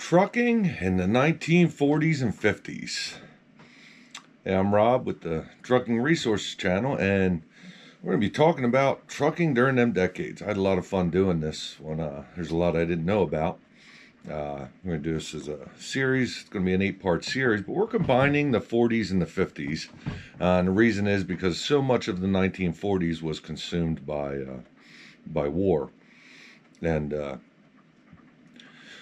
Trucking in the 1940s and 50s. Hey, I'm Rob with the Trucking Resources channel, and we're going to be talking about trucking during them decades. I had a lot of fun doing this when there's a lot I didn't know about. We're going to do this as a series. It's going to be an 8-part series, but we're combining the 40s and the 50s. And the reason is because so much of the 1940s was consumed by war. And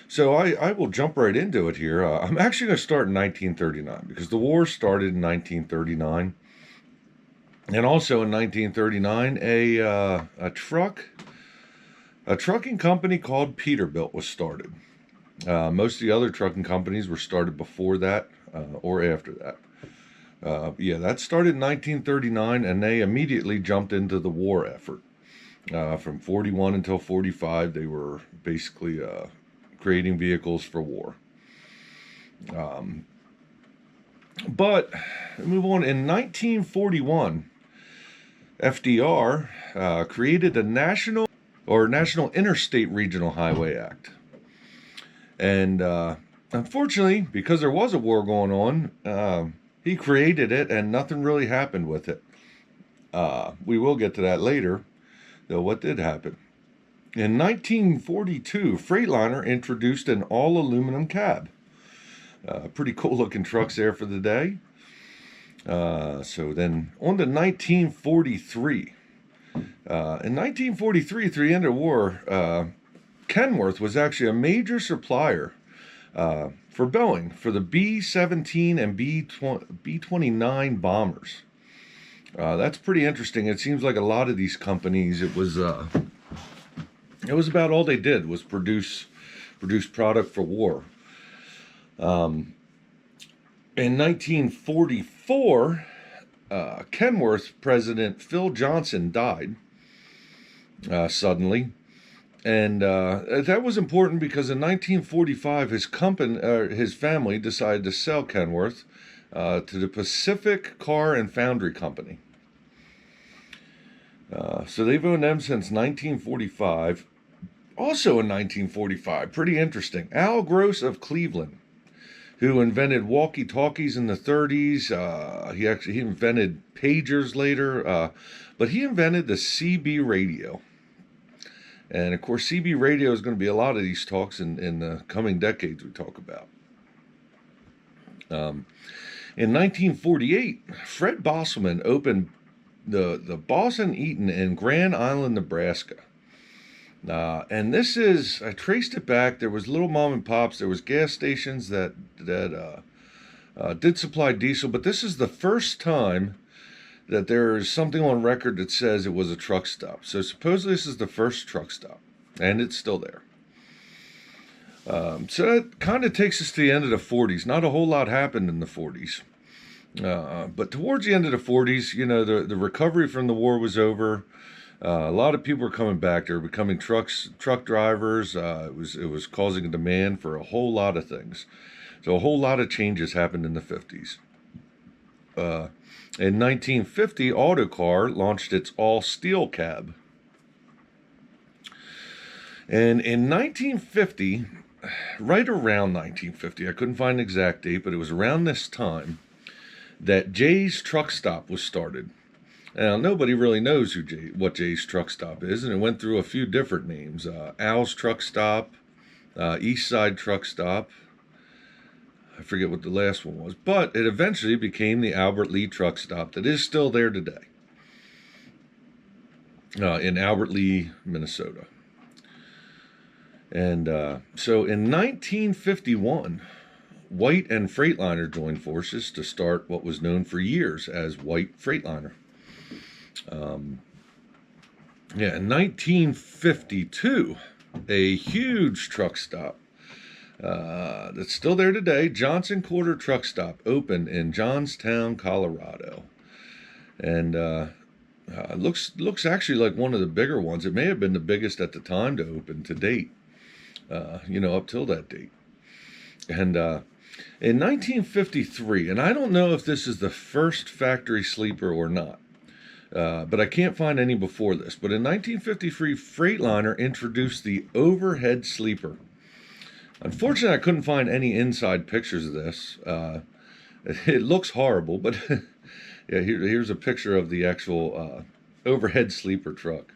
so I will jump right into it here. I'm actually going to start in 1939 because the war started in 1939. And also in 1939, a trucking company called Peterbilt was started. Most of the other trucking companies were started before that or after that. That started in 1939, and they immediately jumped into the war effort. From 41 until 45, they were basically creating vehicles for war. But move on. In 1941, FDR created a National Interstate Regional Highway Act. And unfortunately, because there was a war going on, he created it and nothing really happened with it. We will get to that later, though what did happen. In 1942, Freightliner introduced an all-aluminum cab. Pretty cool looking trucks there for the day. So then on to 1943. In 1943, through the end of the war, Kenworth was actually a major supplier for Boeing for the B-17 and B-29 bombers. That's pretty interesting. It seems like a lot of these companies, it was about all they did was produce product for war. In 1944, Kenworth president Phil Johnson died suddenly. And that was important because in 1945, his family decided to sell Kenworth to the Pacific Car and Foundry Company. So they've owned them since 1945. Also in 1945, pretty interesting, Al Gross of Cleveland, who invented walkie-talkies in the 30s. He invented pagers later, but he invented the CB radio. And of course, CB radio is going to be a lot of these talks in the coming decades we talk about. In 1948, Fred Bosselman opened the Boston Eaton in Grand Island, Nebraska. And this is, I traced it back. There was little mom and pops. There was gas stations that did supply diesel, but this is the first time that there is something on record that says it was a truck stop. So supposedly this is the first truck stop, and it's still there. So that kind of takes us to the end of the 40s. Not a whole lot happened in the 40s. But towards the end of the 40s, the recovery from the war was over. A lot of people were coming back. They were becoming truck drivers. It was causing a demand for a whole lot of things. So a whole lot of changes happened in the 50s. In 1950, Autocar launched its all-steel cab. And in 1950, right around 1950, I couldn't find an exact date, but it was around this time that Jay's Truck Stop was started. Now, nobody really knows what Jay's Truck Stop is, and it went through a few different names. Al's Truck Stop, East Side Truck Stop. I forget what the last one was, but it eventually became the Albert Lea Truck Stop that is still there today in Albert Lea, Minnesota. And so in 1951, White and Freightliner joined forces to start what was known for years as White Freightliner. In 1952, a huge truck stop that's still there today, Johnson Quarter Truck Stop, opened in Johnstown, Colorado. And looks actually like one of the bigger ones. It may have been the biggest at the time to open to date, up till that date. And in 1953, and I don't know if this is the first factory sleeper or not, but I can't find any before this. But in 1953, Freightliner introduced the overhead sleeper. Unfortunately, I couldn't find any inside pictures of this. It looks horrible, but yeah, here's a picture of the actual overhead sleeper truck.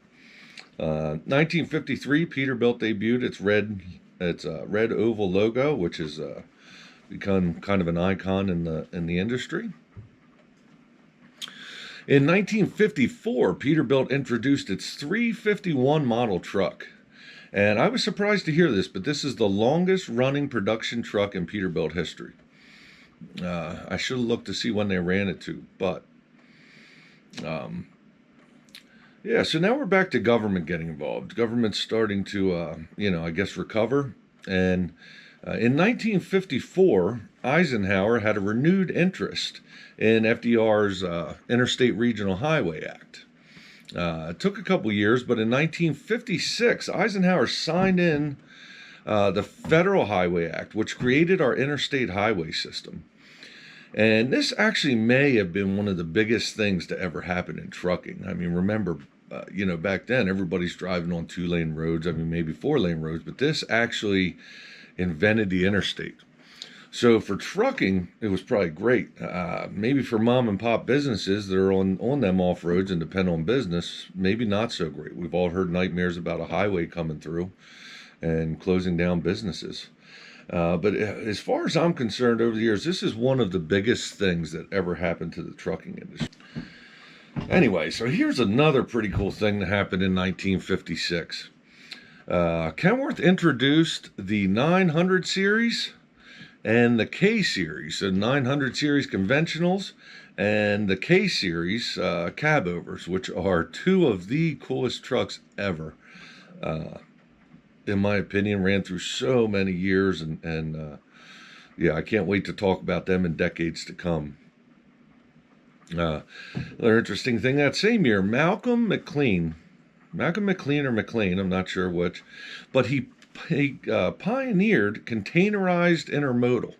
1953, Peterbilt debuted its red oval logo, which has become kind of an icon in the industry. In 1954, Peterbilt introduced its 351 model truck. And I was surprised to hear this, but this is the longest running production truck in Peterbilt history. I should have looked to see when they ran it to, but yeah, so now we're back to government getting involved. Government's starting to, I guess, recover. And in 1954, Eisenhower had a renewed interest in FDR's Interstate Regional Highway Act. It took a couple years, but in 1956, Eisenhower signed in the Federal Highway Act, which created our interstate highway system. And this actually may have been one of the biggest things to ever happen in trucking. I mean, remember, back then, everybody's driving on 2-lane roads, maybe 4-lane roads, but this actually invented the interstate. So for trucking, it was probably great. Maybe for mom and pop businesses that are on them off roads and depend on business, maybe not so great. We've all heard nightmares about a highway coming through and closing down businesses. But as far as I'm concerned, over the years, this is one of the biggest things that ever happened to the trucking industry. Anyway, so here's another pretty cool thing that happened in 1956. Kenworth introduced the 900 series and the K series, the 900 series conventionals and the K series cabovers, which are two of the coolest trucks ever. In my opinion, ran through so many years, and yeah, I can't wait to talk about them in decades to come. Another interesting thing, that same year, Malcolm McLean or McLean, I'm not sure which, but he pioneered containerized intermodal.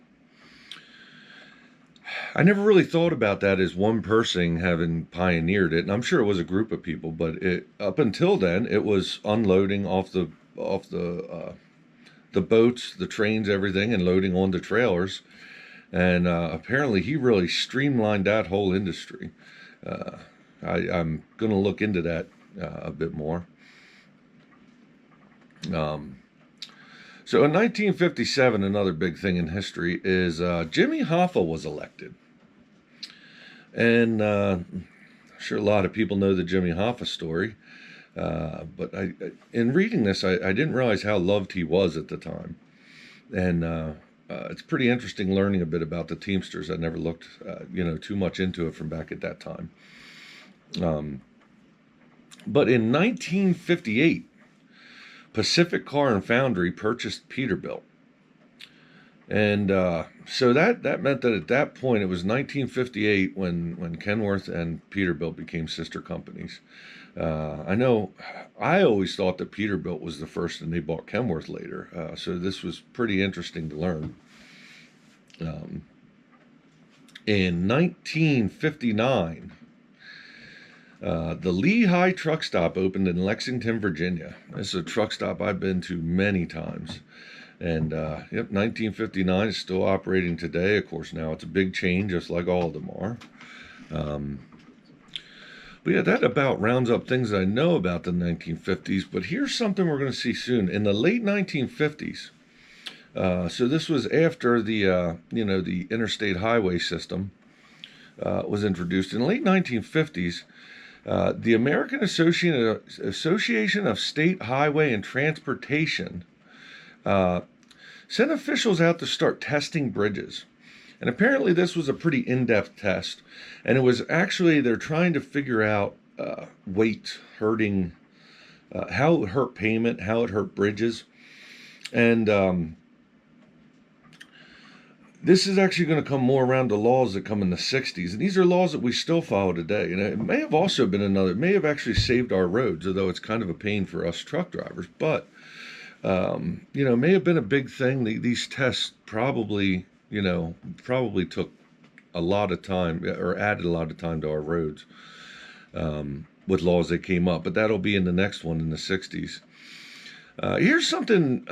I never really thought about that as one person having pioneered it, and I'm sure it was a group of people, but up until then, it was unloading off the boats, the trains, everything, and loading onto trailers. And apparently he really streamlined that whole industry. I'm going to look into that a bit more. So in 1957, another big thing in history is Jimmy Hoffa was elected. And I'm sure a lot of people know the Jimmy Hoffa story. But in reading this, I didn't realize how loved he was at the time. And it's pretty interesting learning a bit about the Teamsters. I never looked, too much into it from back at that time. But in 1958, Pacific Car and Foundry purchased Peterbilt. And so that meant that at that point, it was 1958 when Kenworth and Peterbilt became sister companies. I know I always thought that Peterbilt was the first and they bought Kenworth later. So this was pretty interesting to learn. In 1959, the Lehigh Truck Stop opened in Lexington, Virginia. This is a truck stop I've been to many times. And, 1959 is still operating today. Of course, now it's a big chain, just like all of them are. But yeah, that about rounds up things I know about the 1950s. But here's something we're going to see soon. In the late 1950s, so this was after the interstate highway system was introduced. In the late 1950s, the American Association of State Highway and Transportation sent officials out to start testing bridges. And apparently this was a pretty in-depth test. And it was actually, they're trying to figure out weight hurting, how it hurt pavement, how it hurt bridges. And this is actually going to come more around to laws that come in the 60s. And these are laws that we still follow today. And it may have also been it may have actually saved our roads, although it's kind of a pain for us truck drivers. But, it may have been a big thing. These tests probably took a lot of time or added a lot of time to our roads with laws that came up. But that'll be in the next one in the 60s. Here's something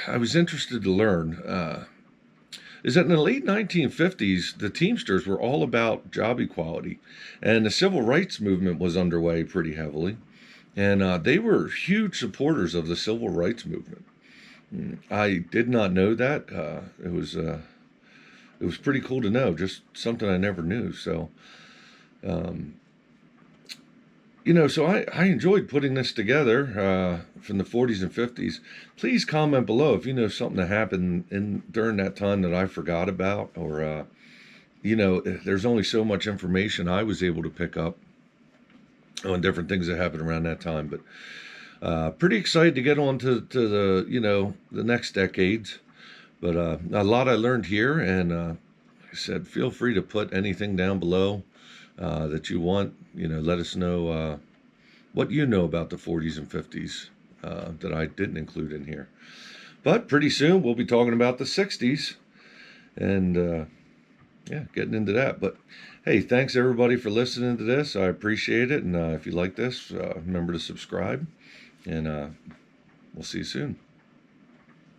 I was interested to learn. Is that in the late 1950s, the Teamsters were all about job equality, and the civil rights movement was underway pretty heavily, and they were huge supporters of the civil rights movement. I did not know that. It was pretty cool to know, just something I never knew. So, um, so I enjoyed putting this together from the 40s and 50s. Please comment below if you know something that happened during that time that I forgot about, or there's only so much information I was able to pick up on different things that happened around that time. But pretty excited to get on to the the next decades. But a lot I learned here, and like I said, feel free to put anything down below that you want. Let us know what you know about the 40s and 50s that I didn't include in here. But pretty soon we'll be talking about the 60s, and yeah, getting into that. But hey, thanks everybody for listening to this. I appreciate it, and if you like this, remember to subscribe, and we'll see you soon.